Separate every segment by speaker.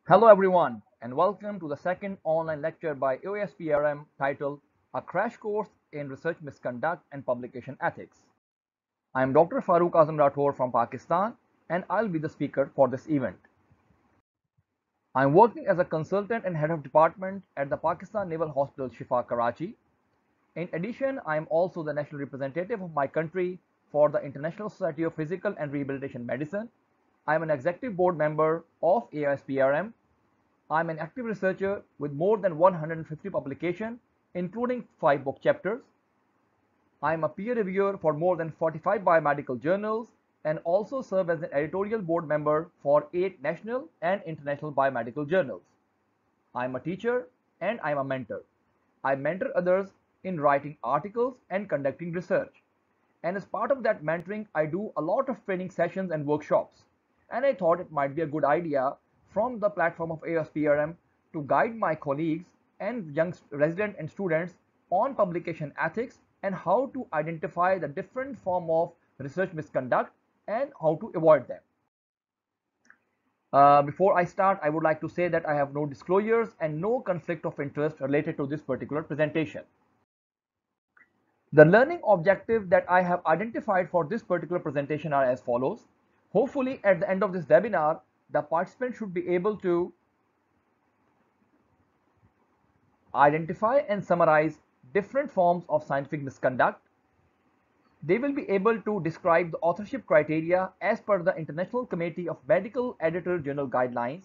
Speaker 1: Hello everyone and welcome to the second online lecture by OSPRM titled A Crash Course in Research Misconduct and Publication Ethics. I am Dr. Farooq Rathore from Pakistan and I'll be the speaker for this event. I am working as a consultant and head of department at the Pakistan Naval Hospital Shifa Karachi. In addition, I am also the national representative of my country for the International Society of Physical and Rehabilitation Medicine. I am an executive board member of AISPRM. I'm an active researcher with more than 150 publications, including 5 book chapters. I'm a peer reviewer for more than 45 biomedical journals and also serve as an editorial board member for 8 national and international biomedical journals. I'm a teacher and I'm a mentor. I mentor others in writing articles and conducting research. And as part of that mentoring, I do a lot of training sessions and workshops. And I thought it might be a good idea from the platform of ASPRM to guide my colleagues and young residents and students on publication ethics and how to identify the different form of research misconduct and how to avoid them. Before I start, I would like to say that I have no disclosures and no conflict of interest related to this particular presentation. The learning objective that I have identified for this particular presentation are as follows. Hopefully, at the end of this webinar, the participant should be able to identify and summarize different forms of scientific misconduct. They will be able to describe the authorship criteria as per the International Committee of Medical Editor Journal Guidelines.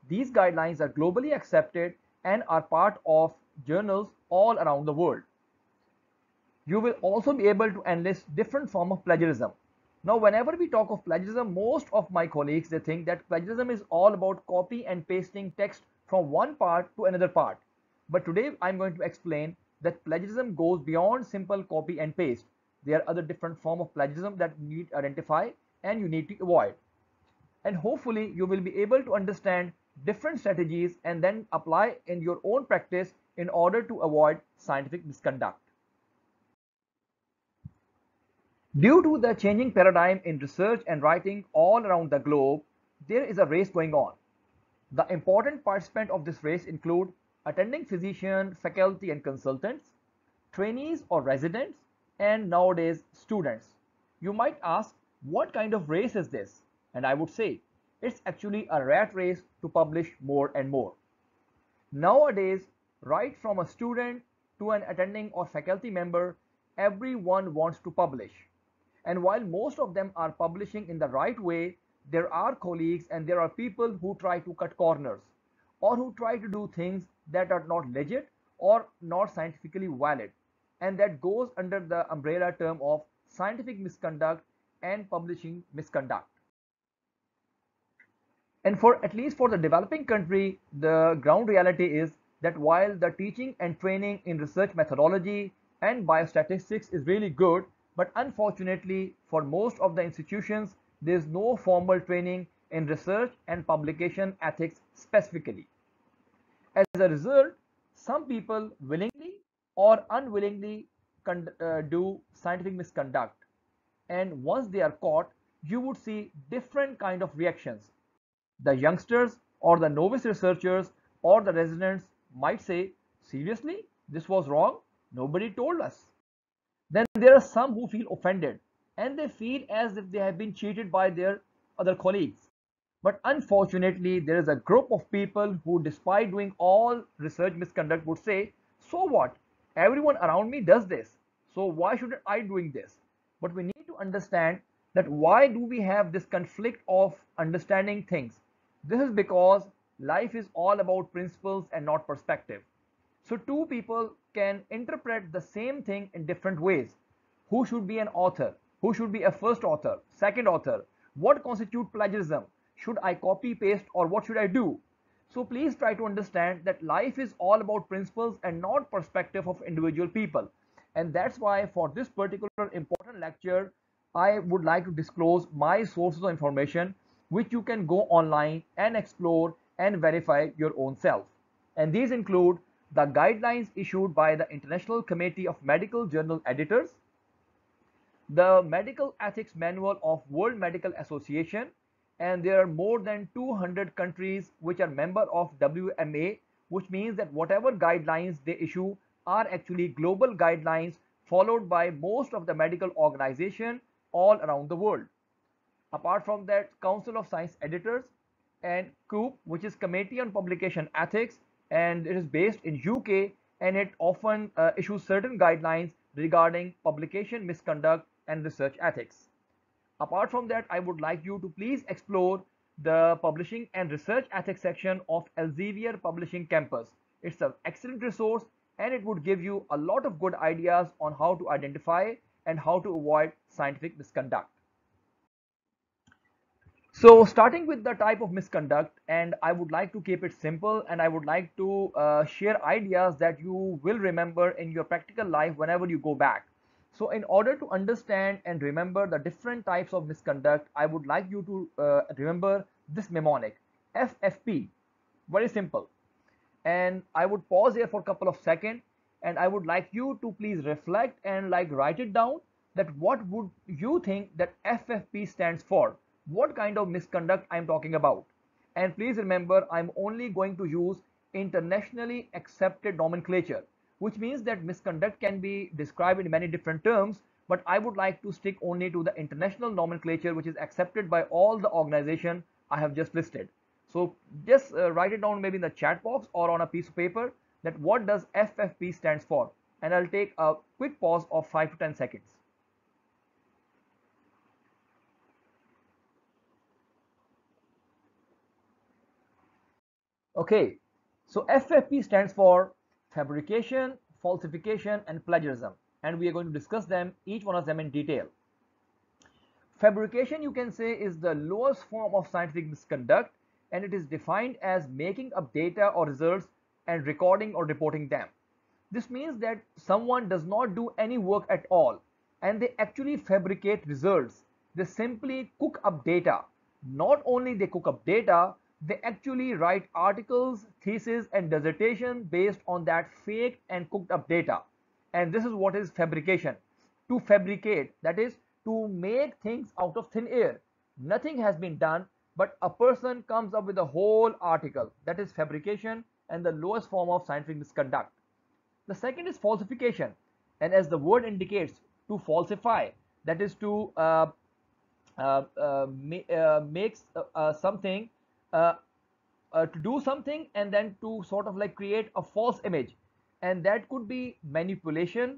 Speaker 1: These guidelines are globally accepted and are part of journals all around the world. You will also be able to enlist different forms of plagiarism. Now, whenever we talk of plagiarism, most of my colleagues, they think that plagiarism is all about copy and pasting text from one part to another part. But today I'm going to explain that plagiarism goes beyond simple copy and paste. There are other different forms of plagiarism that you need to identify and you need to avoid. And hopefully you will be able to understand different strategies and then apply in your own practice in order to avoid scientific misconduct. Due to the changing paradigm in research and writing all around the globe, there is a race going on. The important participants of this race include attending physicians, faculty and consultants, trainees or residents, and nowadays students. You might ask, what kind of race is this? And I would say, it's actually a rat race to publish more and more. Nowadays, right from a student to an attending or faculty member, everyone wants to publish. And while most of them are publishing in the right way, there are colleagues and there are people who try to cut corners or who try to do things that are not legit or not scientifically valid. And that goes under the umbrella term of scientific misconduct and publishing misconduct. And for at least for the developing country, the ground reality is that while the teaching and training in research methodology and biostatistics is really good, but unfortunately, for most of the institutions, there is no formal training in research and publication ethics specifically. As a result, some people willingly or unwillingly do scientific misconduct. And once they are caught, you would see different kind of reactions. The youngsters or the novice researchers or the residents might say, seriously, this was wrong? Nobody told us. Then there are some who feel offended and they feel as if they have been cheated by their other colleagues. But unfortunately, there is a group of people who, despite doing all research misconduct, would say, so what? Everyone around me does this. So why shouldn't I doing this? But we need to understand that why do we have this conflict of understanding things? This is because life is all about principles and not perspective. So two people can interpret the same thing in different ways. Who should be an author? Who should be a first author? Second author? What constitutes plagiarism? Should I copy paste or what should I do? So please try to understand that life is all about principles and not perspective of individual people. And that's why for this particular important lecture, I would like to disclose my sources of information which you can go online and explore and verify your own self. And these include the guidelines issued by the International Committee of Medical Journal Editors, the Medical Ethics Manual of World Medical Association, and there are more than 200 countries which are member of WMA, which means that whatever guidelines they issue are actually global guidelines followed by most of the medical organization all around the world. Apart from that, Council of Science Editors and COOP, which is Committee on Publication Ethics, and it is based in UK, and it often issues certain guidelines regarding publication misconduct and research ethics. Apart from that, I would like you to please explore the publishing and research ethics section of Elsevier Publishing Campus. It's an excellent resource and it would give you a lot of good ideas on how to identify and how to avoid scientific misconduct. So starting with the type of misconduct, and I would like to keep it simple, and I would like to share ideas that you will remember in your practical life whenever you go back. So in order to understand and remember the different types of misconduct, I would like you to remember this mnemonic, FFP, very simple. And I would pause here for a couple of seconds, and I would like you to please reflect and like write it down that what would you think that FFP stands for? What kind of misconduct I'm talking about? And please remember, I'm only going to use internationally accepted nomenclature, which means that misconduct can be described in many different terms, but I would like to stick only to the international nomenclature which is accepted by all the organizations I have just listed. So just write it down maybe in the chat box or on a piece of paper that what does FFP stands for, and I'll take a quick pause of 5 to 10 seconds. Okay, so FFP stands for fabrication, falsification, and plagiarism, and we are going to discuss them, each one of them in detail. Fabrication, you can say, is the lowest form of scientific misconduct, and it is defined as making up data or results and recording or reporting them. This means that someone does not do any work at all, and they actually fabricate results. They simply cook up data. Not only they cook up data, they actually write articles, theses, and dissertation based on that fake and cooked up data. And this is what is fabrication. To fabricate, that is to make things out of thin air. Nothing has been done, but a person comes up with a whole article. That is fabrication and the lowest form of scientific misconduct. The second is falsification, and as the word indicates, to falsify, that is to make something, to do something and then to sort of like create a false image, and that could be manipulation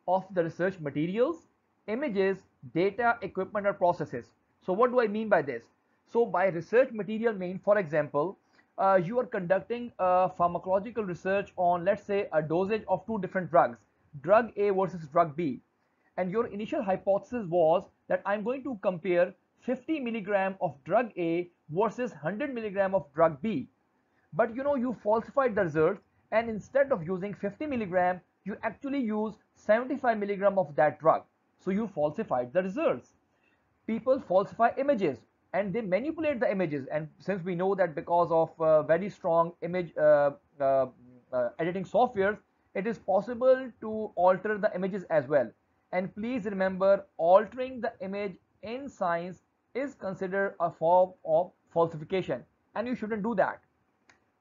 Speaker 1: of the research materials, images, data, equipment, or processes. So what do I mean by this? So by research material mean, for example, you are conducting a pharmacological research on, let's say, a dosage of two different drugs, drug A versus drug B, and your initial hypothesis was that I'm going to compare 50 milligram of drug A versus 100 milligram of drug B. But you falsified the results, and instead of using 50 milligram, you actually use 75 milligram of that drug. So you falsified the results. People falsify images and they manipulate the images, and since we know that because of very strong image editing softwares, it is possible to alter the images as well. And please remember, altering the image in science is considered a form of falsification, and you shouldn't do that.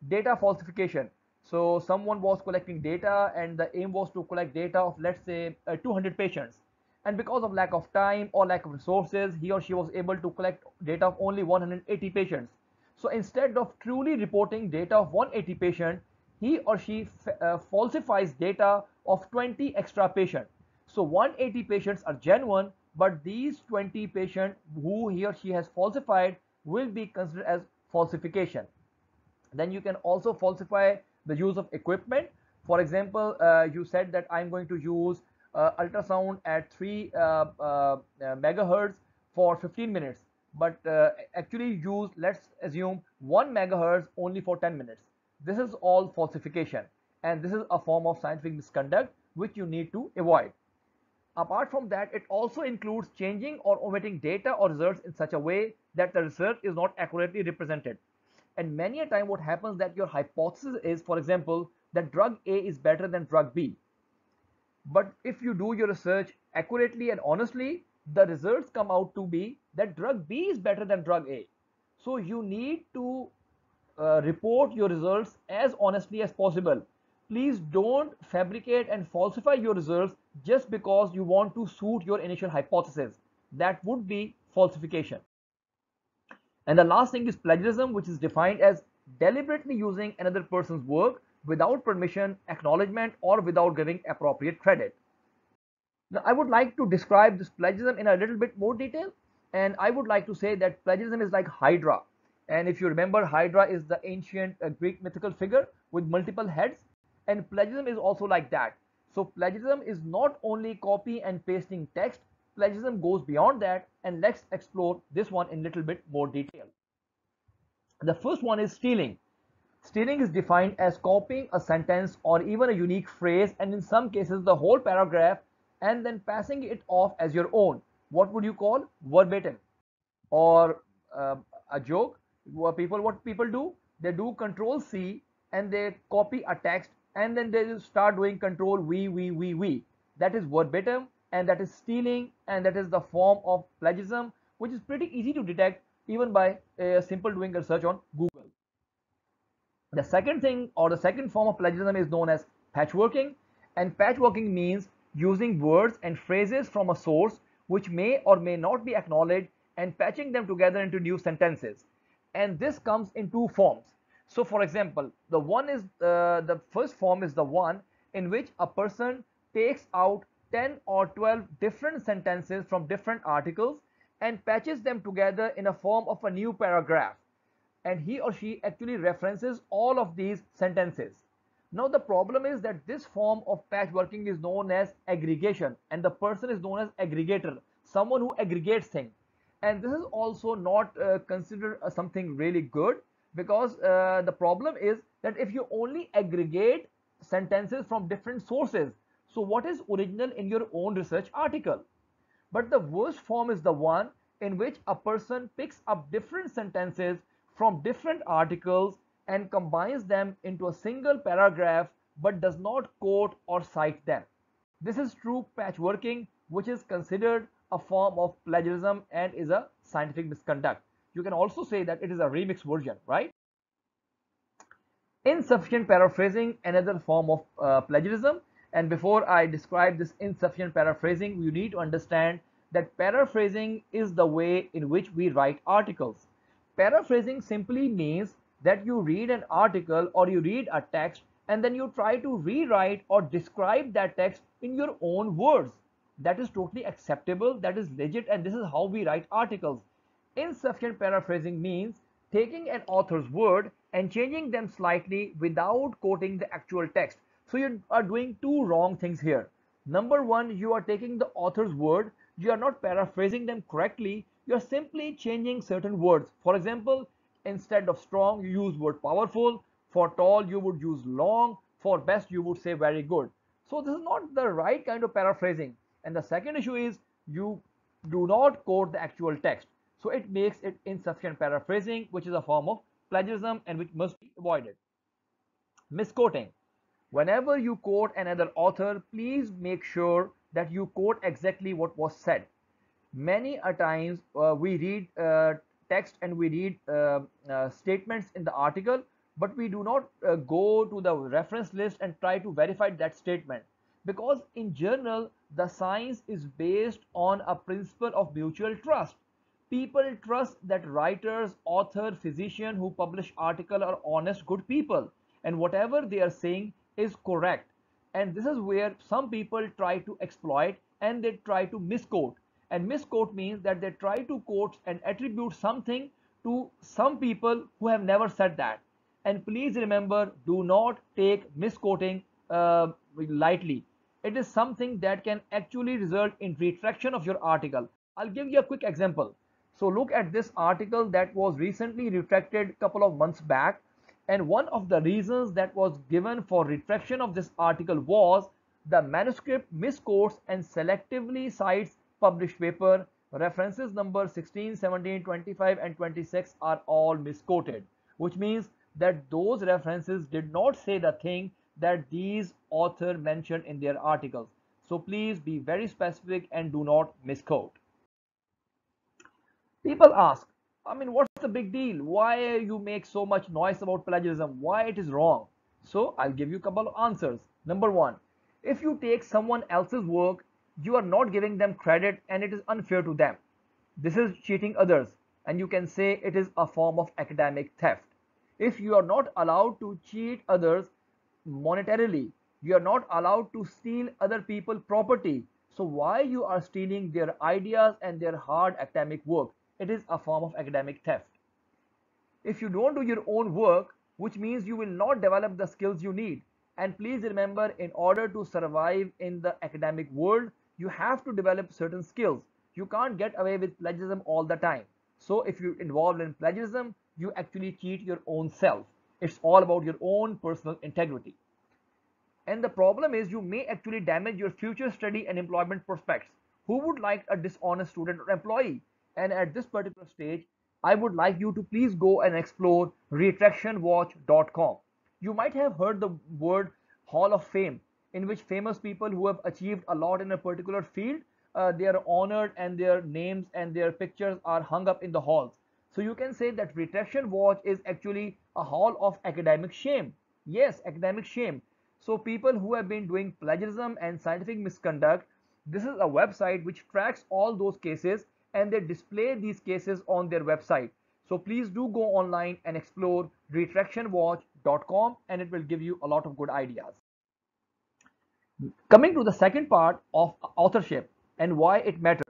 Speaker 1: Data falsification. So someone was collecting data, and the aim was to collect data of, let's say, 200 patients, and because of lack of time or lack of resources, he or she was able to collect data of only 180 patients. So instead of truly reporting data of 180 patients, he or she falsifies data of 20 extra patients. So 180 patients are genuine, but these 20 patients who he or she has falsified will be considered as falsification. Then you can also falsify the use of equipment. For example, you said that I'm going to use ultrasound at 3 megahertz for 15 minutes, but actually use, let's assume, 1 megahertz only for 10 minutes. This is all falsification, and this is a form of scientific misconduct which you need to avoid. Apart from that, it also includes changing or omitting data or results in such a way that the research is not accurately represented. And many a time what happens that your hypothesis is, for example, that drug A is better than drug B. But if you do your research accurately and honestly, the results come out to be that drug B is better than drug A. So you need to report your results as honestly as possible. Please don't fabricate and falsify your results just because you want to suit your initial hypothesis. That would be falsification. And the last thing is plagiarism, which is defined as deliberately using another person's work without permission, acknowledgement, or without giving appropriate credit. Now, I would like to describe this plagiarism in a little bit more detail, and I would like to say that plagiarism is like Hydra. And if you remember, Hydra is the ancient Greek mythical figure with multiple heads, and plagiarism is also like that. So plagiarism is not only copy and pasting text, plagiarism goes beyond that, and let's explore this one in a little bit more detail. The first one is stealing. Stealing is defined as copying a sentence or even a unique phrase, and in some cases the whole paragraph, and then passing it off as your own. What would you call verbatim? Or a joke? What people do? They do Control C and they copy a text, and then they start doing Control V. That is verbatim, and that is stealing, and that is the form of plagiarism, which is pretty easy to detect even by simple doing a search on Google. The second thing, or the second form of plagiarism, is known as patchworking. And patchworking means using words and phrases from a source which may or may not be acknowledged and patching them together into new sentences. And this comes in two forms. So for example, the first form is the one in which a person takes out 10 or 12 different sentences from different articles and patches them together in a form of a new paragraph, and he or she actually references all of these sentences. Now the problem is that this form of patchworking is known as aggregation, and the person is known as aggregator, someone who aggregates things. And this is also not considered something really good, because the problem is that if you only aggregate sentences from different sources, so what is original in your own research article? But the worst form is the one in which a person picks up different sentences from different articles and combines them into a single paragraph but does not quote or cite them. This is true patchworking, which is considered a form of plagiarism and is a scientific misconduct. You can also say that it is a remix version, right? Insufficient paraphrasing, another form of plagiarism. And before I describe this insufficient paraphrasing, you need to understand that paraphrasing is the way in which we write articles. Paraphrasing simply means that you read an article or you read a text and then you try to rewrite or describe that text in your own words. That is totally acceptable, that is legit, and this is how we write articles. Insufficient paraphrasing means taking an author's word and changing them slightly without quoting the actual text. So you are doing two wrong things here. Number one, you are taking the author's word, you are not paraphrasing them correctly, you are simply changing certain words. For example, instead of strong, you use word powerful. For tall, you would use long. For best, you would say very good. So this is not the right kind of paraphrasing. And the second issue is you do not quote the actual text. So it makes it insufficient paraphrasing, which is a form of plagiarism and which must be avoided. Misquoting. Whenever you quote another author, please make sure that you quote exactly what was said. Many a times we read text and we read statements in the article, but we do not go to the reference list and try to verify that statement, because in general the science is based on a principle of mutual trust. People trust that writers, author, physician who publish article are honest, good people, and whatever they are saying is correct. And this is where some people try to exploit and they try to misquote. And misquote means that they try to quote and attribute something to some people who have never said that. And please remember, do not take misquoting lightly. It is something that can actually result in retraction of your article. I'll give you a quick example. So look at this article that was recently retracted a couple of months back, and one of the reasons that was given for retraction of this article was the manuscript misquotes and selectively cites published paper. References number 16, 17, 25 and 26 are all misquoted, which means that those references did not say the thing that these authors mentioned in their articles. So please be very specific and do not misquote. People ask, I mean, what's the big deal? Why you make so much noise about plagiarism? Why it is wrong? So I'll give you a couple of answers. Number one, if you take someone else's work, you are not giving them credit and it is unfair to them. This is cheating others, and you can say it is a form of academic theft. If you are not allowed to cheat others monetarily, you are not allowed to steal other people's property. So why you are stealing their ideas and their hard academic work? It is a form of academic theft. If you don't do your own work, which means you will not develop the skills you need. And please remember, in order to survive in the academic world, you have to develop certain skills. You can't get away with plagiarism all the time. So if you're involved in plagiarism, you actually cheat your own self. It's all about your own personal integrity. And the problem is you may actually damage your future study and employment prospects. Who would like a dishonest student or employee? And at this particular stage, I would like you to please go and explore retractionwatch.com. You might have heard the word Hall of Fame, in which famous people who have achieved a lot in a particular field, they are honored and their names and their pictures are hung up in the halls. So you can say that Retraction Watch is actually a hall of academic shame. Yes, academic shame. So people who have been doing plagiarism and scientific misconduct, this is a website which tracks all those cases and they display these cases on their website. So please do go online and explore retractionwatch.com and it will give you a lot of good ideas. Coming to the second part of authorship and why it matters.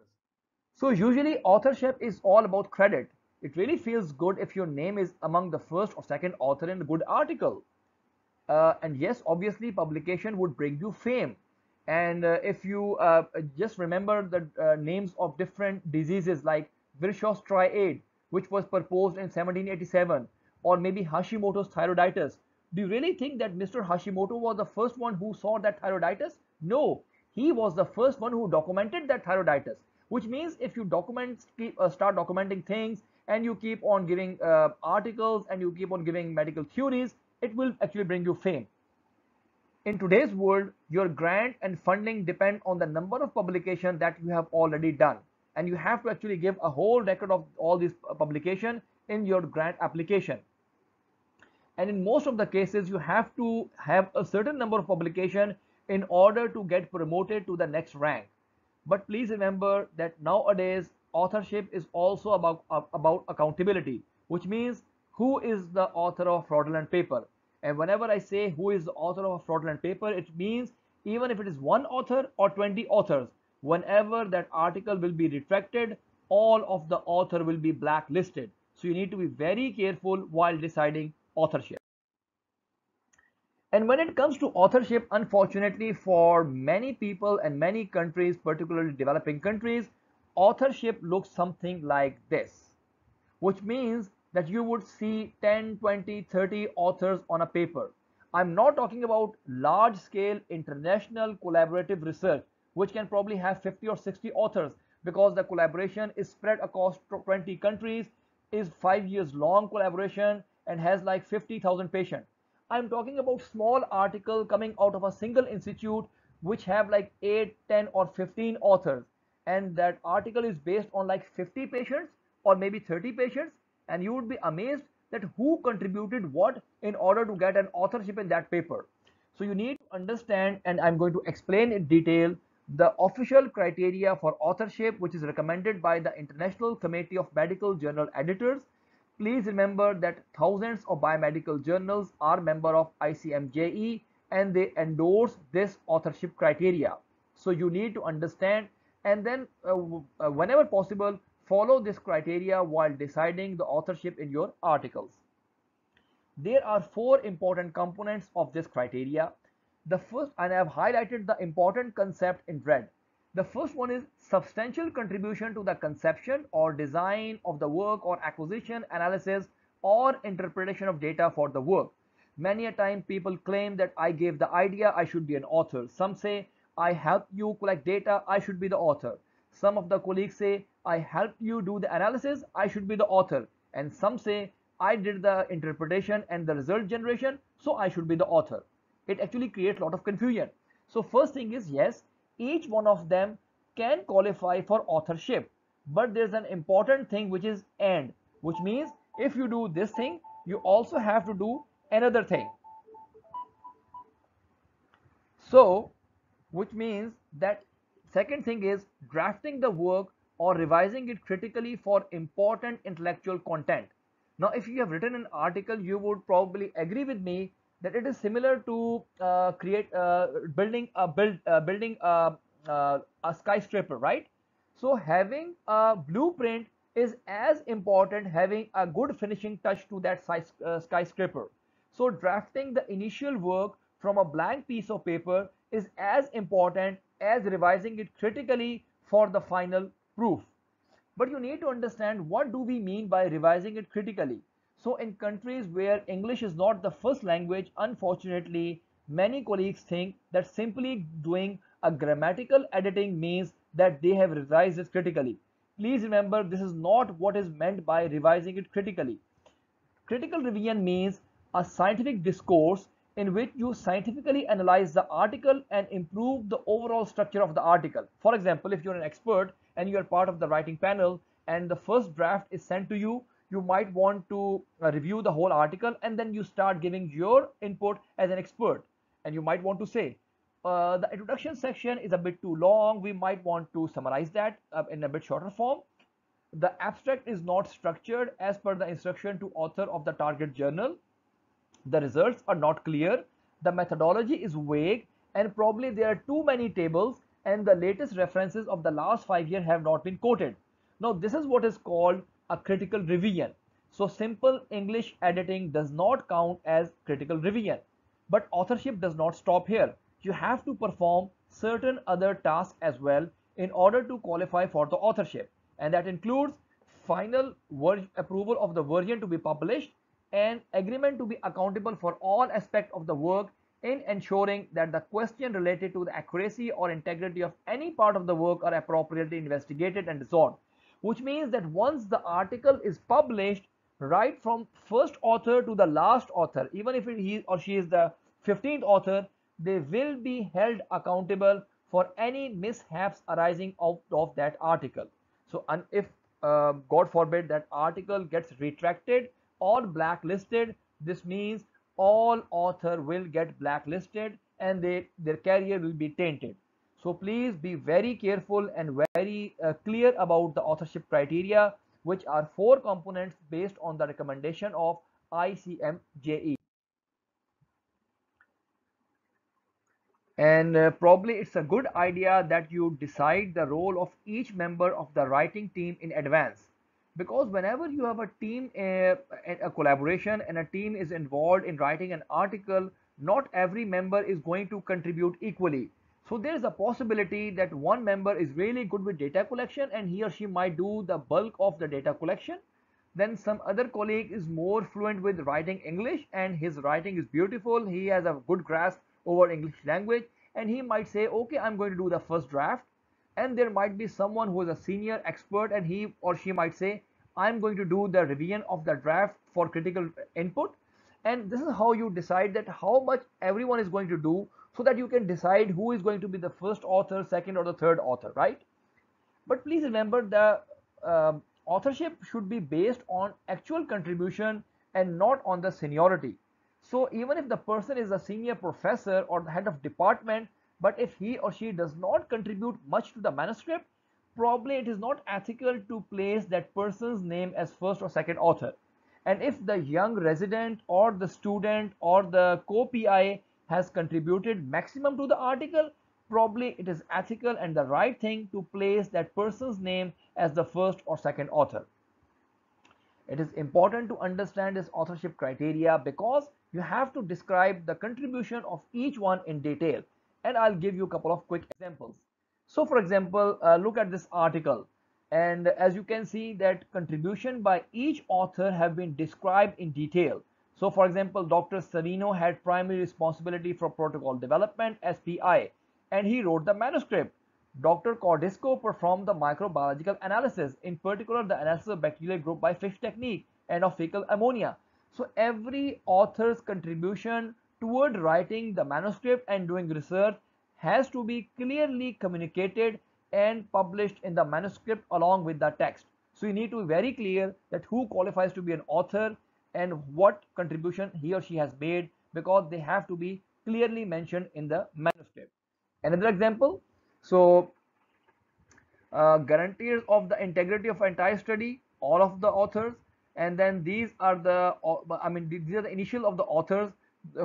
Speaker 1: So usually authorship is all about credit. It really feels good if your name is among the first or second author in a good article. And yes, obviously publication would bring you fame. And if you just remember the names of different diseases like Virchow's triad, which was proposed in 1787, or maybe Hashimoto's thyroiditis. Do you really think that Mr. Hashimoto was the first one who saw that thyroiditis? No, he was the first one who documented that thyroiditis, which means if you start documenting things and you keep on giving articles and you keep on giving medical theories, it will actually bring you fame. In today's world, your grant and funding depend on the number of publications that you have already done. And you have to actually give a whole record of all these publications in your grant application. And in most of the cases, you have to have a certain number of publications in order to get promoted to the next rank. But please remember that nowadays, authorship is also about accountability, which means who is the author of fraudulent paper. And whenever I say who is the author of a fraudulent paper, it means even if it is one author or 20 authors, whenever that article will be retracted, all of the author will be blacklisted. So you need to be very careful while deciding authorship. And when it comes to authorship, unfortunately for many people and many countries, particularly developing countries, authorship looks something like this, which means that you would see 10, 20, 30 authors on a paper. I'm not talking about large scale international collaborative research, which can probably have 50 or 60 authors because the collaboration is spread across 20 countries, is 5 years long collaboration and has like 50,000 patients. I'm talking about small article coming out of a single institute which have like 8, 10 or 15 authors, and that article is based on like 50 patients or maybe 30 patients, and you would be amazed that who contributed what in order to get an authorship in that paper. So you need to understand, and I'm going to explain in detail, the official criteria for authorship which is recommended by the International Committee of Medical Journal Editors. Please remember that thousands of biomedical journals are member of ICMJE and they endorse this authorship criteria. So you need to understand and then whenever possible follow this criteria while deciding the authorship in your articles. There are 4 important components of this criteria. The first, and I have highlighted the important concept in red. The first one is substantial contribution to the conception or design of the work or acquisition, analysis or interpretation of data for the work. Many a time people claim that I gave the idea, I should be an author. Some say I helped you collect data, I should be the author. Some of the colleagues say I helped you do the analysis, I should be the author. And some say I did the interpretation and the result generation, so I should be the author. It actually creates a lot of confusion. So first thing is, yes, each one of them can qualify for authorship, but there's an important thing which is and. which means if you do this thing, you also have to do another thing. So, which means that second thing is drafting the work or revising it critically for important intellectual content. Now, if you have written an article, you would probably agree with me that it is similar to building a skyscraper, right? So having a blueprint is as important having a good finishing touch to that skyscraper. So drafting the initial work from a blank piece of paper is as important as revising it critically for the final proof. But you need to understand what do we mean by revising it critically. So in countries where English is not the first language, unfortunately, many colleagues think that simply doing a grammatical editing means that they have revised it critically. Please remember, this is not what is meant by revising it critically. Critical revision means a scientific discourse in which you scientifically analyze the article and improve the overall structure of the article. For example, if you're an expert and you are part of the writing panel and the first draft is sent to you, you might want to review the whole article and then you start giving your input as an expert. And you might want to say, the introduction section is a bit too long. We might want to summarize that in a bit shorter form. The abstract is not structured as per the instruction to author of the target journal. The results are not clear. The methodology is vague and probably there are too many tables and the latest references of the last 5 years have not been quoted. Now this is what is called a critical revision. So simple English editing does not count as critical revision. But authorship does not stop here. You have to perform certain other tasks as well in order to qualify for the authorship, and that includes final approval of the version to be published and agreement to be accountable for all aspects of the work in ensuring that the question related to the accuracy or integrity of any part of the work are appropriately investigated and resolved. Which means that once the article is published, right from first author to the last author, even if he or she is the 15th author, they will be held accountable for any mishaps arising out of that article. So if God forbid that article gets retracted or blacklisted, this means all author will get blacklisted and their career will be tainted. So please be very careful and very clear about the authorship criteria, which are 4 components based on the recommendation of ICMJE. And probably it's a good idea that you decide the role of each member of the writing team in advance, because whenever you have a team, a collaboration and a team is involved in writing an article, not every member is going to contribute equally. So there is a possibility that one member is really good with data collection and he or she might do the bulk of the data collection. Then some other colleague is more fluent with writing English and his writing is beautiful. He has a good grasp over English language and he might say, okay, I'm going to do the first draft. And there might be someone who is a senior expert and he or she might say, I'm going to do the revision of the draft for critical input. And this is how you decide that how much everyone is going to do, so that you can decide who is going to be the first author, second or the third author, right? But please remember, the authorship should be based on actual contribution and not on the seniority. So even if the person is a senior professor or the head of department, but if he or she does not contribute much to the manuscript, probably it is not ethical to place that person's name as first or second author. And if the young resident or the student or the co-PI has contributed maximum to the article, probably it is ethical and the right thing to place that person's name as the first or second author. It is important to understand this authorship criteria because you have to describe the contribution of each one in detail, and I'll give you a couple of quick examples. So for example, look at this article, and as you can see that contribution by each author have been described in detail. So for example, Dr. Savino had primary responsibility for protocol development as PI, and he wrote the manuscript. Dr. Cordisco performed the microbiological analysis, in particular the analysis of bacterial group by fish technique and of fecal ammonia. So every author's contribution toward writing the manuscript and doing research has to be clearly communicated and published in the manuscript along with the text. So you need to be very clear that who qualifies to be an author and what contribution he or she has made, because they have to be clearly mentioned in the manuscript. Another example, so guarantees of the integrity of entire study, all of the authors, and then these are the, these are the initial of the authors,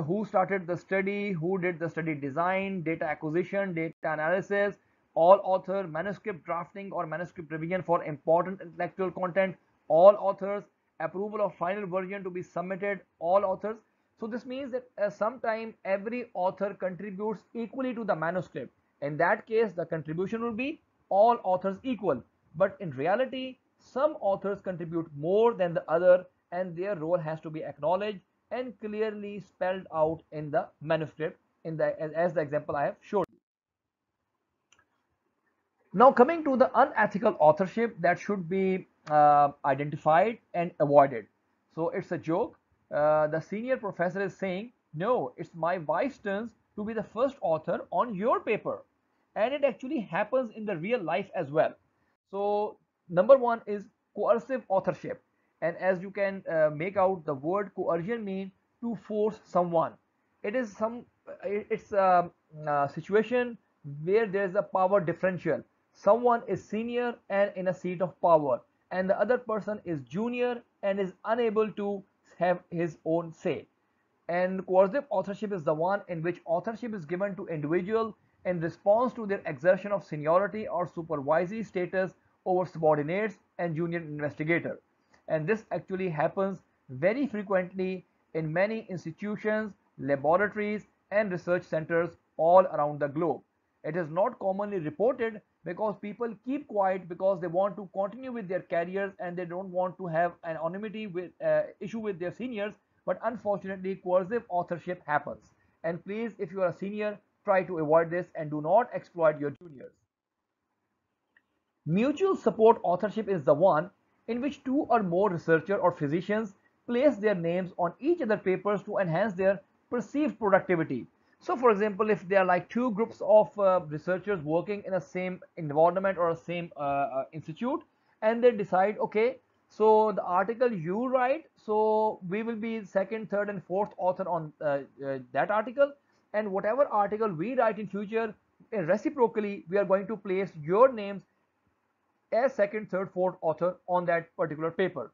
Speaker 1: who started the study, who did the study design, data acquisition, data analysis, all author, manuscript drafting or manuscript revision for important intellectual content, all authors, approval of final version to be submitted, all authors. So this means that sometime every author contributes equally to the manuscript. In that case, the contribution will be all authors equal. But in reality, some authors contribute more than the other, and their role has to be acknowledged and clearly spelled out in the manuscript, as the example I have showed you. Now coming to the unethical authorship that should be identified and avoided. So it's a joke. The senior professor is saying, no, it's my wife's turn to be the first author on your paper. And it actually happens in the real life as well. So number one is coercive authorship. And as you can make out, the word coercion means to force someone. It's a situation where there is a power differential. Someone is senior and in a seat of power, and the other person is junior and is unable to have his own say. And coercive authorship is the one in which authorship is given to individual in response to their exertion of seniority or supervisory status over subordinates and junior investigator. And this actually happens very frequently in many institutions, laboratories, and research centers all around the globe. It is not commonly reported because people keep quiet because they want to continue with their careers and they don't want to have an anonymity with issue with their seniors. But unfortunately, coercive authorship happens. And please, if you are a senior, try to avoid this and do not exploit your juniors. Mutual support authorship is the one in which two or more researchers or physicians place their names on each other papers to enhance their perceived productivity. So for example, if there are like two groups of researchers working in a same environment or a same institute, and they decide, okay, so the article you write, so we will be second, third, and fourth author on that article, and whatever article we write in future, reciprocally, we are going to place your names as second, third, fourth author on that particular paper,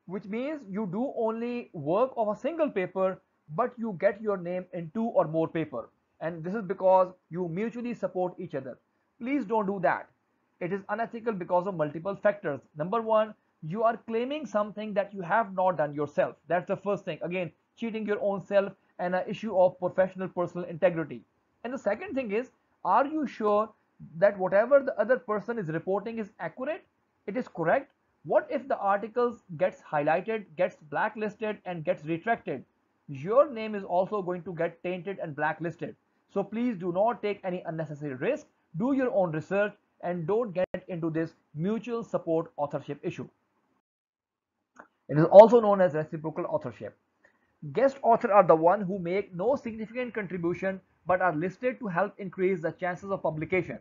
Speaker 1: which means you do only work of a single paper, but you get your name in two or more paper. And this is because you mutually support each other. Please don't do that. It is unethical because of multiple factors. Number one, you are claiming something that you have not done yourself. That's the first thing. Again, cheating your own self and an issue of professional personal integrity. And the second thing is, are you sure that whatever the other person is reporting is accurate? It is correct? What if the articles gets highlighted, gets blacklisted, and gets retracted? Your name is also going to get tainted and blacklisted. So please do not take any unnecessary risk. Do your own research and don't get into this mutual support authorship issue. It is also known as reciprocal authorship. Guest authors are the ones who make no significant contribution but are listed to help increase the chances of publication.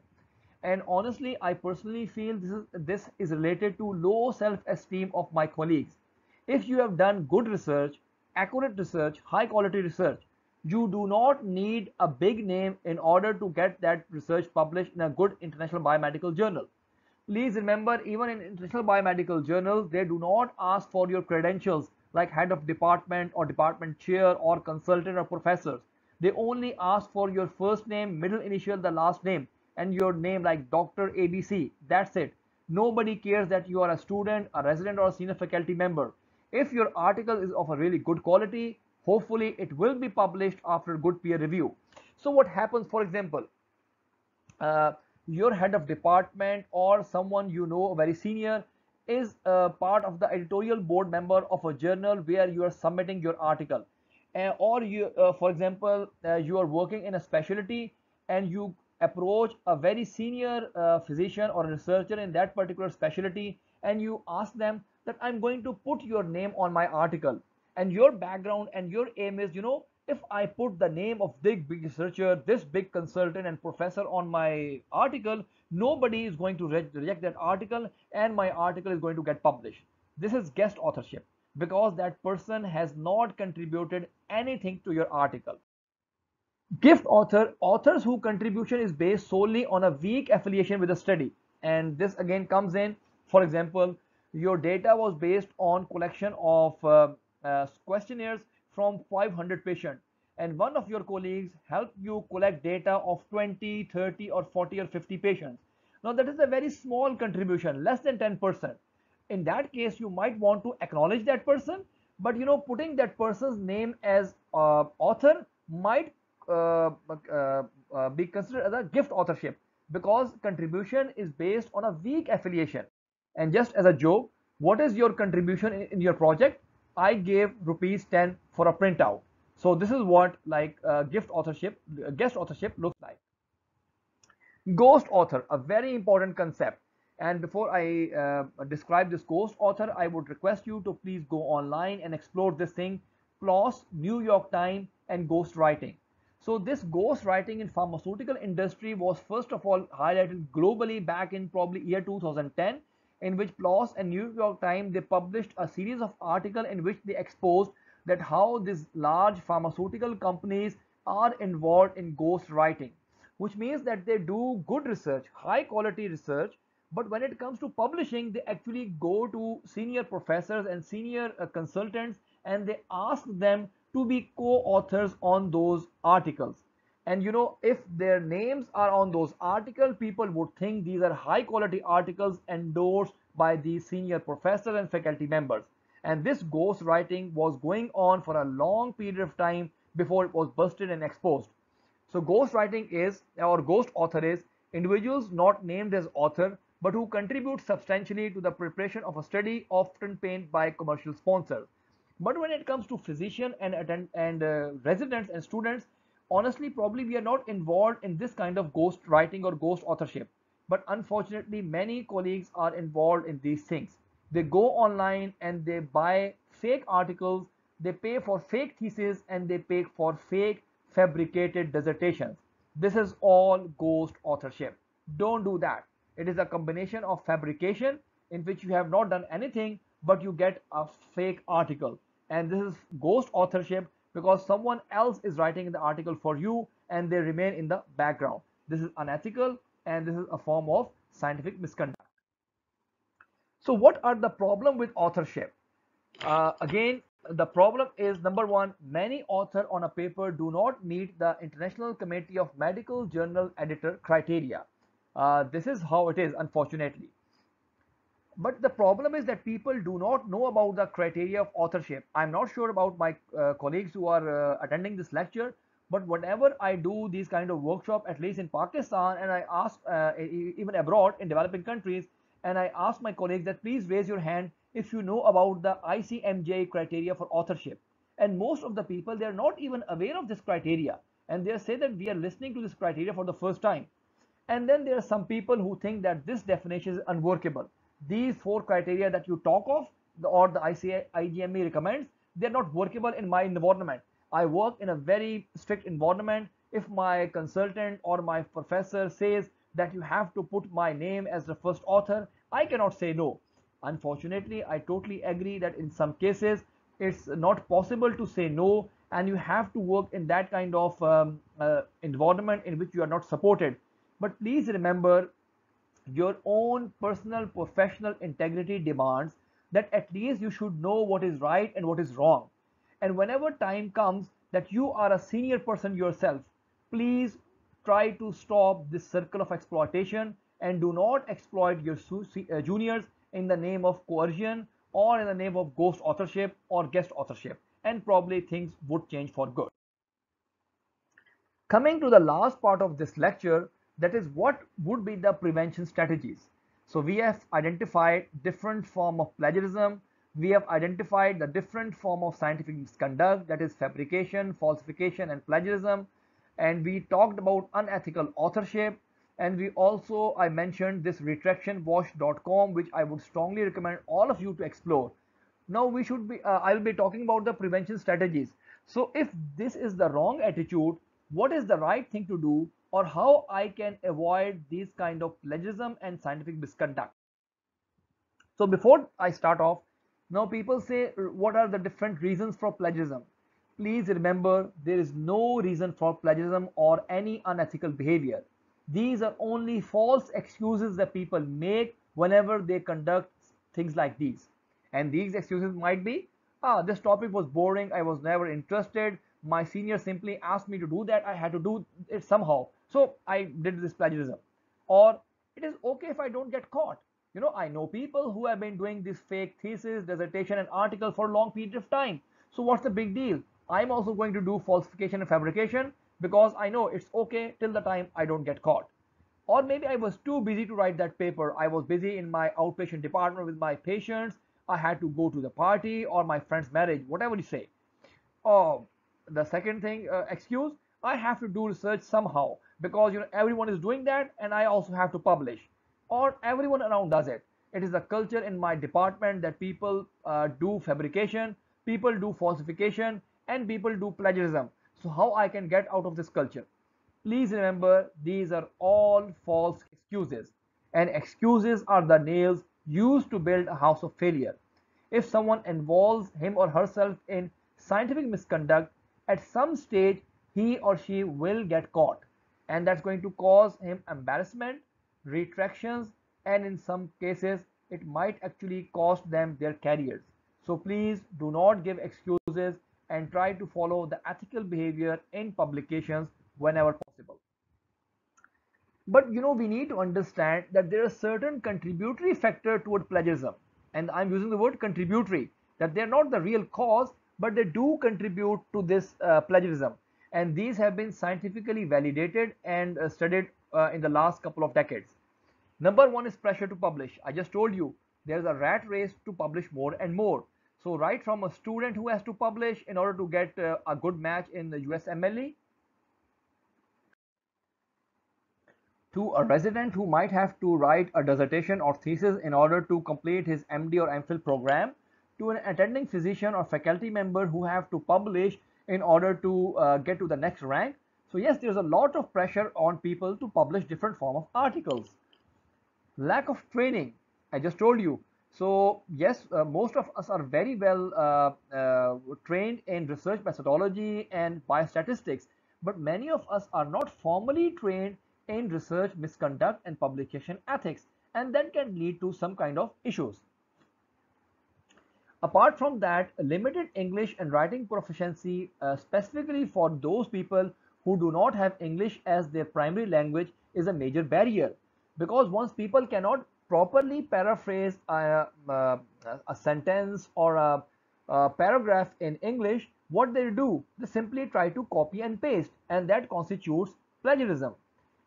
Speaker 1: And honestly, I personally feel this is related to low self-esteem of my colleagues. If you have done good research, accurate research, high quality research, you do not need a big name in order to get that research published in a good international biomedical journal. Please remember, even in international biomedical journals, they do not ask for your credentials like head of department or department chair or consultant or professors. They only ask for your first name, middle initial, the last name, and your name like Dr. ABC. That's it. Nobody cares that you are a student, a resident, or a senior faculty member. If your article is of a really good quality, hopefully it will be published after good peer review. So what happens, for example, your head of department or someone you know very senior is part of the editorial board member of a journal where you are submitting your article, or you for example you are working in a specialty and you approach a very senior physician or researcher in that particular specialty and you ask them that I'm going to put your name on my article, and your background and your aim is, if I put the name of this big researcher, this big consultant and professor on my article, nobody is going to reject that article and my article is going to get published. This is guest authorship because that person has not contributed anything to your article. Gift authors whose contribution is based solely on a weak affiliation with the study. And this again comes in, for example, your data was based on collection of questionnaires from 500 patients, and one of your colleagues helped you collect data of 20, 30 or 40 or 50 patients. Now that is a very small contribution, less than 10%. In that case, you might want to acknowledge that person, but putting that person's name as author might be considered as a gift authorship because contribution is based on a weak affiliation. And just as a joke, what is your contribution in your project? I gave rupees 10 for a printout. So this is what like gift authorship, guest authorship looks like. Ghost author, a very important concept. And before I describe this ghost author, I would request you to please go online and explore this thing, PLOS, New York Times, and ghost writing. So this ghost writing in pharmaceutical industry was first of all highlighted globally back in probably year 2010, in which PLOS and New York Times, they published a series of articles in which they exposed that how these large pharmaceutical companies are involved in ghost writing, which means that they do good research, high quality research, but when it comes to publishing, they actually go to senior professors and senior consultants and they ask them to be co-authors on those articles. And if their names are on those articles, people would think these are high quality articles endorsed by these senior professors and faculty members. And this ghost writing was going on for a long period of time before it was busted and exposed. So ghost writing is, or ghost author is, individuals not named as author but who contribute substantially to the preparation of a study, often paid by commercial sponsors. But when it comes to physicians and residents and students, honestly, probably we are not involved in this kind of ghost writing or ghost authorship. But unfortunately, many colleagues are involved in these things. They go online and they buy fake articles, they pay for fake theses, and they pay for fake fabricated dissertations. This is all ghost authorship. Don't do that. It is a combination of fabrication in which you have not done anything but you get a fake article. And this is ghost authorship because someone else is writing the article for you and they remain in the background. This is unethical and this is a form of scientific misconduct. So what are the problem with authorship? Again, the problem is number one, many authors on a paper do not meet the International Committee of Medical Journal Editor criteria. This is how it is, unfortunately. But the problem is that people do not know about the criteria of authorship. I'm not sure about my colleagues who are attending this lecture, but whenever I do these kind of workshop, at least in Pakistan, and I ask even abroad in developing countries, and I ask my colleagues that please raise your hand if you know about the ICMJ criteria for authorship. And most of the people, they are not even aware of this criteria, and they say that we are listening to this criteria for the first time. And then there are some people who think that this definition is unworkable. These four criteria that you talk of, or the IGME recommends, they're not workable in my environment. I work in a very strict environment. If my consultant or my professor says that you have to put my name as the first author, I cannot say no. Unfortunately, I totally agree that in some cases it's not possible to say no, and you have to work in that kind of environment in which you are not supported. But please remember, your own personal professional integrity demands that at least you should know what is right and what is wrong. And whenever time comes that you are a senior person yourself, please try to stop this circle of exploitation and do not exploit your juniors in the name of coercion or in the name of ghost authorship or guest authorship, and probably things would change for good. Coming to the last part of this lecture, that is what would be the prevention strategies. So we have identified different form of plagiarism, we have identified the different form of scientific misconduct, that is fabrication, falsification and plagiarism, and we talked about unethical authorship, and we also, I mentioned this retractionwash.com, which I would strongly recommend all of you to explore. Now we should be, I will be talking about the prevention strategies. So if this is the wrong attitude, what is the right thing to do, or how I can avoid these kind of plagiarism and scientific misconduct? So before I start off, now people say, what are the different reasons for plagiarism? Please remember, there is no reason for plagiarism or any unethical behavior. These are only false excuses that people make whenever they conduct things like these. And these excuses might be, this topic was boring, I was never interested, my senior simply asked me to do that, I had to do it somehow, so I did this plagiarism. Or it is okay if I don't get caught. I know people who have been doing this fake thesis, dissertation, and article for a long period of time. So what's the big deal? I'm also going to do falsification and fabrication because I know it's okay till the time I don't get caught. Or maybe I was too busy to write that paper. I was busy in my outpatient department with my patients. I had to go to the party or my friend's marriage, whatever you say. Oh, the second thing, excuse, I have to do research somehow because everyone is doing that and I also have to publish, or everyone around does it. It is a culture in my department that people do fabrication, people do falsification, and people do plagiarism. So how I can get out of this culture? Please remember, these are all false excuses, and excuses are the nails used to build a house of failure. If someone involves him or herself in scientific misconduct, at some stage he or she will get caught, and that's going to cause him embarrassment, retractions, and in some cases it might actually cost them their careers. So please do not give excuses and try to follow the ethical behavior in publications whenever possible. But we need to understand that there are certain contributory factor toward plagiarism, and I'm using the word contributory, that they're not the real cause, but they do contribute to this plagiarism, and these have been scientifically validated and studied in the last couple of decades. Number one is pressure to publish. I just told you there's a rat race to publish more and more. So right from a student who has to publish in order to get a good match in the USMLE, to a resident who might have to write a dissertation or thesis in order to complete his MD or MPhil program, to an attending physician or faculty member who have to publish in order to get to the next rank. So yes, there's a lot of pressure on people to publish different form of articles. Lack of training, I just told you. So yes, most of us are very well trained in research methodology and biostatistics, but many of us are not formally trained in research misconduct and publication ethics, and that can lead to some kind of issues. Apart from that, limited English and writing proficiency, specifically for those people who do not have English as their primary language, is a major barrier, because once people cannot properly paraphrase a sentence or a paragraph in English, what they do? They simply try to copy and paste, and that constitutes plagiarism.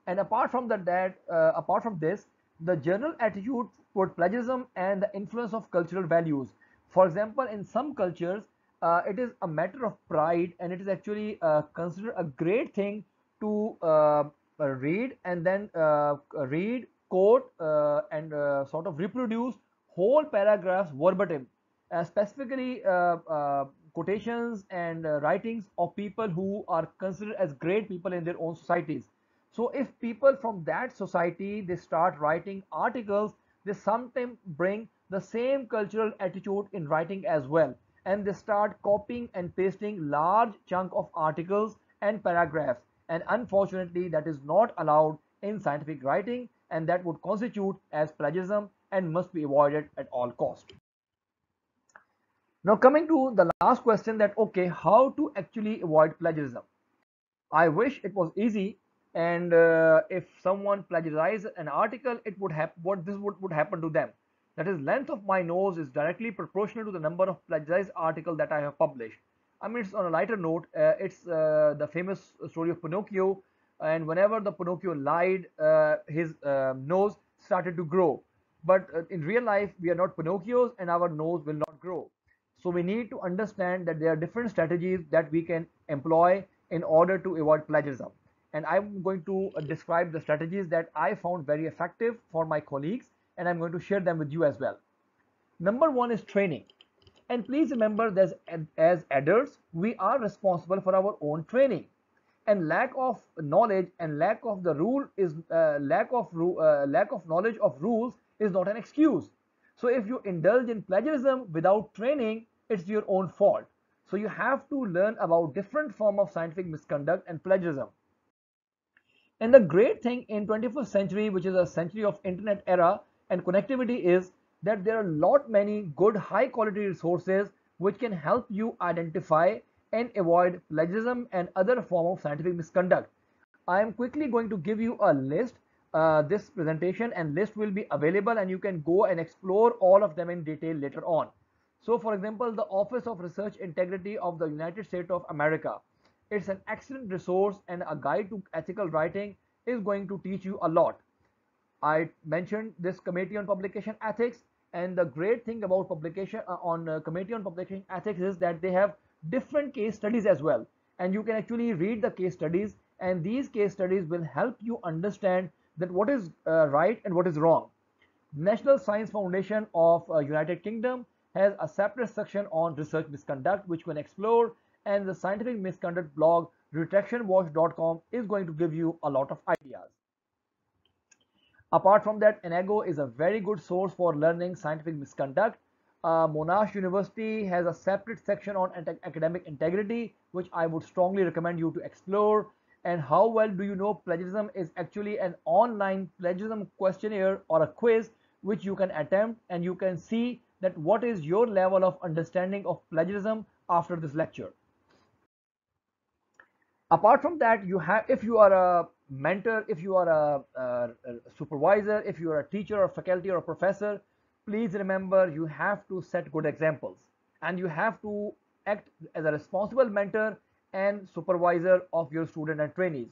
Speaker 1: And apart from apart from this, the general attitude toward plagiarism and the influence of cultural values. For example, in some cultures, it is a matter of pride, and it is actually considered a great thing to read and then read, quote, and sort of reproduce whole paragraphs verbatim, specifically quotations and writings of people who are considered as great people in their own societies. So if people from that society, they start writing articles, they sometimes bring the same cultural attitude in writing as well, and they start copying and pasting large chunk of articles and paragraphs, and unfortunately that is not allowed in scientific writing, and that would constitute as plagiarism and must be avoided at all cost. Now coming to the last question, that okay, how to actually avoid plagiarism? I wish it was easy, and if someone plagiarizes an article, it would happen. What would happen to them? That is, length of my nose is directly proportional to the number of plagiarized articles that I have published. I mean, it's on a lighter note. It's the famous story of Pinocchio, and whenever the Pinocchio lied, his nose started to grow. But in real life, we are not Pinocchios, and our nose will not grow. So we need to understand that there are different strategies that we can employ in order to avoid plagiarism. And I'm going to describe the strategies that I found very effective for my colleagues, and I'm going to share them with you as well. Number one is training. And please remember that as adults, we are responsible for our own training. And lack of knowledge and lack of the rule is lack of knowledge of rules is not an excuse. So if you indulge in plagiarism without training, it's your own fault. So you have to learn about different form of scientific misconduct and plagiarism. And the great thing in 21st century, which is a century of internet era and connectivity, is that there are many good high quality resources which can help you identify and avoid plagiarism and other form of scientific misconduct. I am quickly going to give you a list. This presentation and list will be available and you can go and explore all of them in detail later on. So for example, the Office of Research Integrity of the United States of America. It's an excellent resource and a guide to ethical writing is going to teach you a lot. I mentioned this Committee on Publication Ethics, and the great thing about publication Committee on Publication Ethics is that they have different case studies as well, and you can actually read the case studies, and these case studies will help you understand that what is right and what is wrong. National Science Foundation of United Kingdom has a separate section on research misconduct which you can explore, and the scientific misconduct blog retractionwatch.com is going to give you a lot of ideas. Apart from that, Enago is a very good source for learning scientific misconduct. Monash University has a separate section on academic integrity, which I would strongly recommend you to explore. And how well do you know plagiarism is actually an online plagiarism questionnaire or a quiz which you can attempt, and you can see that what is your level of understanding of plagiarism after this lecture. Apart from that, you have, if you are a mentor, if you are a supervisor, if you are a teacher or faculty or a professor, please remember you have to set good examples and you have to act as a responsible mentor and supervisor of your student and trainees.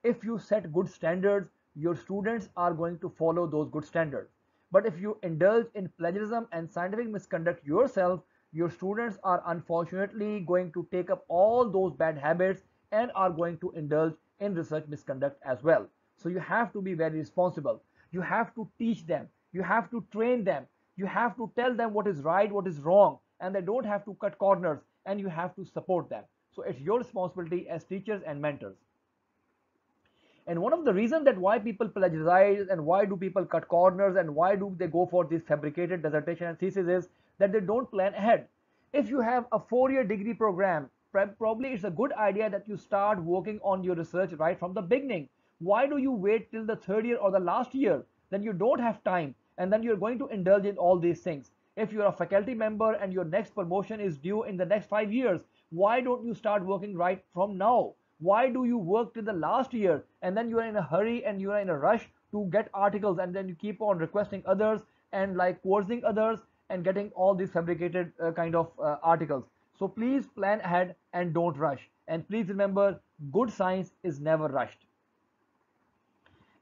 Speaker 1: If you set good standards, your students are going to follow those good standards. But if you indulge in plagiarism and scientific misconduct yourself, your students are unfortunately going to take up all those bad habits and are going to indulge in research misconduct as well. So you have to be very responsible. You have to teach them. You have to train them. You have to tell them what is right, what is wrong, and they don't have to cut corners, and you have to support them. So it's your responsibility as teachers and mentors. And one of the reasons that why people plagiarize and why do people cut corners and why do they go for this fabricated dissertation and thesis is that they don't plan ahead. If you have a 4-year degree program, probably it's a good idea that you start working on your research right from the beginning. Why do you wait till the 3rd year or the last year? Then you don't have time, and then you're going to indulge in all these things. If you're a faculty member and your next promotion is due in the next 5 years, why don't you start working right from now? Why do you work till the last year and then you are in a hurry and you are in a rush to get articles, and then you keep on requesting others and like coercing others and getting all these fabricated kind of articles? So please plan ahead and don't rush. And please remember, good science is never rushed.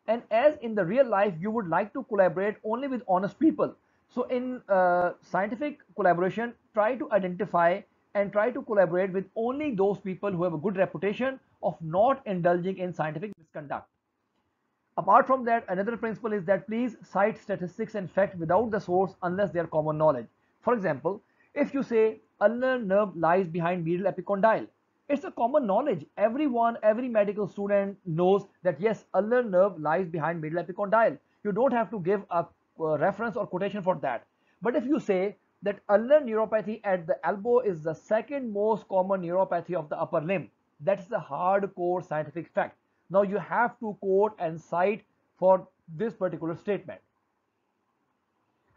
Speaker 1: And as in the real life, you would like to collaborate only with honest people. So in scientific collaboration, try to identify and try to collaborate with only those people who have a good reputation of not indulging in scientific misconduct. Apart from that, another principle is that please cite statistics and facts without the source unless they are common knowledge. For example, if you say ulnar nerve lies behind medial epicondyle, it's a common knowledge. Every medical student knows that yes, ulnar nerve lies behind medial epicondyle. You don't have to give a reference or quotation for that. But if you say that ulnar neuropathy at the elbow is the second most common neuropathy of the upper limb, that's the hardcore scientific fact. Now you have to quote and cite for this particular statement.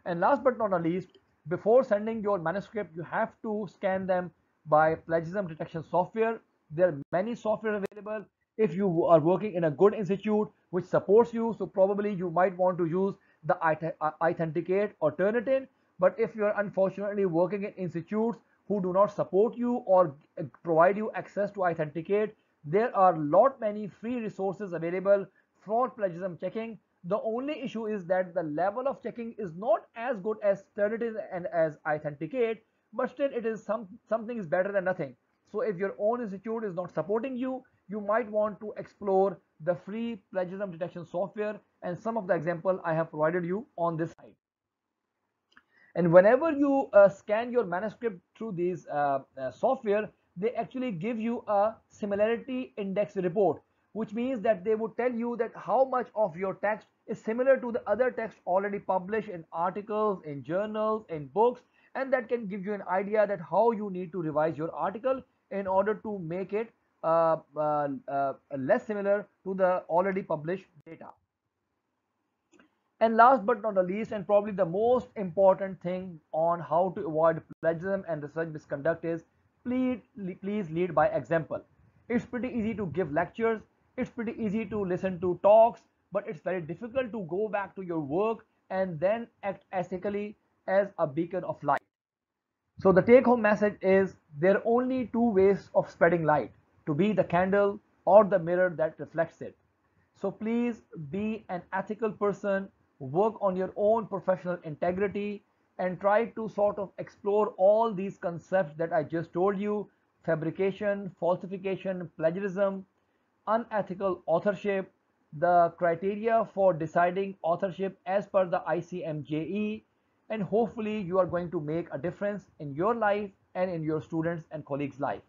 Speaker 1: And last but not least, before sending your manuscript, you have to scan them by plagiarism detection software. There are many software available. If you are working in a good institute which supports you, so probably you might want to use the Authenticate or Turnitin. But if you are unfortunately working in institutes who do not support you or provide you access to Authenticate, there are many free resources available for plagiarism checking. The only issue is that the level of checking is not as good as Turnitin and as Authenticate, but still it is something is better than nothing. So if your own institute is not supporting you, you might want to explore the free plagiarism detection software, and some of the example I have provided you on this slide. And whenever you scan your manuscript through these software, they actually give you a similarity index report, which means that they would tell you that how much of your text is similar to the other text already published in articles, in journals, in books, and that can give you an idea that how you need to revise your article in order to make it less similar to the already published data. And last but not the least, and probably the most important thing on how to avoid plagiarism and research misconduct is please lead by example. It's pretty easy to give lectures, it's pretty easy to listen to talks, but it's very difficult to go back to your work and then act ethically as a beacon of light. So the take home message is there are only two ways of spreading light, to be the candle or the mirror that reflects it. So please be an ethical person, work on your own professional integrity, and try to sort of explore all these concepts that I just told you: fabrication, falsification, plagiarism, unethical authorship, the criteria for deciding authorship as per the ICMJE, and hopefully you are going to make a difference in your life and in your students and colleagues' life.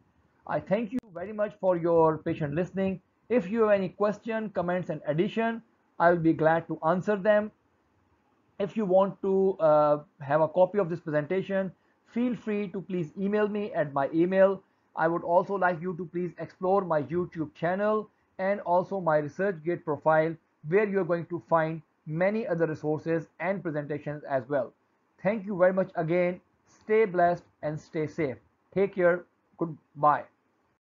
Speaker 1: I thank you very much for your patient listening. If you have any question, comments, and addition, I will be glad to answer them. If you want to have a copy of this presentation, feel free to please email me at my email. I would also like you to please explore my YouTube channel and also my ResearchGate profile, where you're going to find many other resources and presentations as well. Thank you very much again. Stay blessed and stay safe. Take care. Goodbye.